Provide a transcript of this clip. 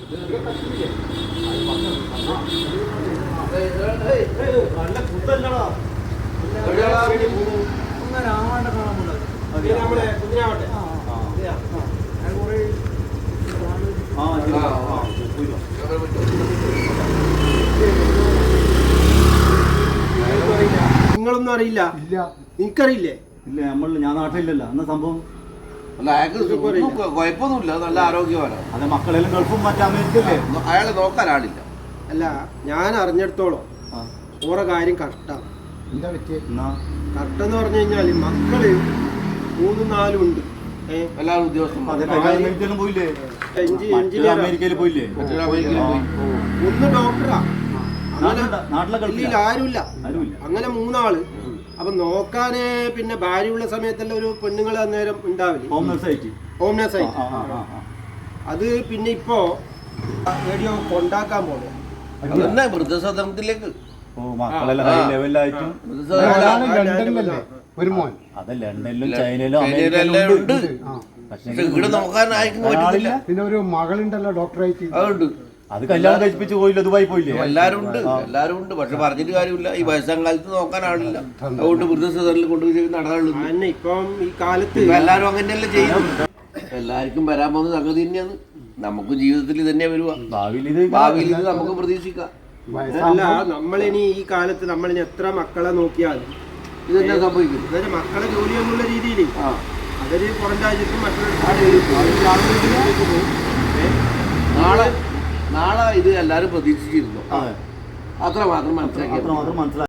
നല്ല കുത്തല്ലടാ. അങ്ങനെ ആവാണ്ട കാണാൻ പോകുന്നത് നമ്മളെ കുതിരാവട്ടെ. നിങ്ങളൊന്നും അറിയില്ല? ഇല്ല. നിനക്കറിയില്ലേ? ഇല്ല, ഞാൻ നാട്ടിലില്ലല്ലോ അന്ന സംഭവം. അല്ല, അയാൾക്ക് കുഴപ്പമൊന്നുമില്ല, നല്ല ആരോഗ്യവാനാണ്. അതെ, മക്കളെല്ലാം ഗൾഫും മറ്റേ അമേരിക്കല്ലേ, അയാളെ നോക്കാൻ ആളില്ല. അല്ല, ഞാൻ അറിഞ്ഞിടത്തോളം ഓരോ കാര്യം കറക്റ്റാണ്. കറക്റ്റെന്ന് പറഞ്ഞു കഴിഞ്ഞാല് മക്കള് 3-4 ഉണ്ട്. എല്ലാവരും ഉദ്യോഗസ്ഥന്മാർ പോയില്ലേ, അമേരിക്കയിൽ പോയില്ലേ, ഒന്ന് ഡോക്ടറാ, നാട്ടിലെ ആരുമില്ല. അങ്ങനെ 3 ആള്. അപ്പൊ നോക്കാന് പിന്നെ ഭാര്യയുള്ള സമയത്തെല്ലാം ഒരു പെണ്ണുങ്ങൾ അന്നേരം ഉണ്ടാവില്ല, ഹോം നഴ്സായിട്ട്. അത് പിന്നെ ഇപ്പോ റേഡിയോ കൊണ്ടാക്കാൻ പോണേ വൃദ്ധസദനത്തിലേക്ക്. ഒരു മോൻ അത് ലണ്ടനിലും ചൈനയിലും ഉണ്ട്. പക്ഷെ ഇവിടെ നോക്കാൻ ആർക്കും പറ്റില്ല. പിന്നെ ഒരു മകളുണ്ടല്ലോ ഡോക്ടറായിട്ട്, അതുണ്ട്. അത് കല്യാണം കഴിപ്പിച്ച് പോയില്ല, ദുബായി പോയില്ലേ. എല്ലാരും ഉണ്ട്. പക്ഷെ പറഞ്ഞിട്ട് കാര്യമില്ല, ഈ വയസ്സാം കാലത്ത് നോക്കാൻ ആളില്ല. അതുകൊണ്ട് വൃദ്ധസദനിൽ കൊണ്ടുപോയി നടക്കാനുള്ളൂ. ഇപ്പം ഈ കാലത്ത് എല്ലാരും അങ്ങനെയല്ലേ ചെയ്യുന്നു. എല്ലാവർക്കും വരാൻ പോകുന്ന സംഗതി തന്നെയാണ്. നമുക്ക് ജീവിതത്തിൽ തന്നെ വരുക. ഭാവിയിൽ ഇത് നമുക്ക് പ്രതീക്ഷിക്കാം. അല്ല, നമ്മളിനി ഈ കാലത്ത് നമ്മളിനി എത്ര മക്കളെ നോക്കിയാലും ഇതെന്നെ സംഭവിക്കും. അതായത് മക്കളെ ജോലി എന്നുള്ള രീതിയിൽ അതൊരു പുറം രാജ്യത്തും നാളെ ഇത് എല്ലാരും പ്രതീക്ഷിച്ചിരുന്നു. അത്ര മാത്രം മനസ്സിലാക്കി.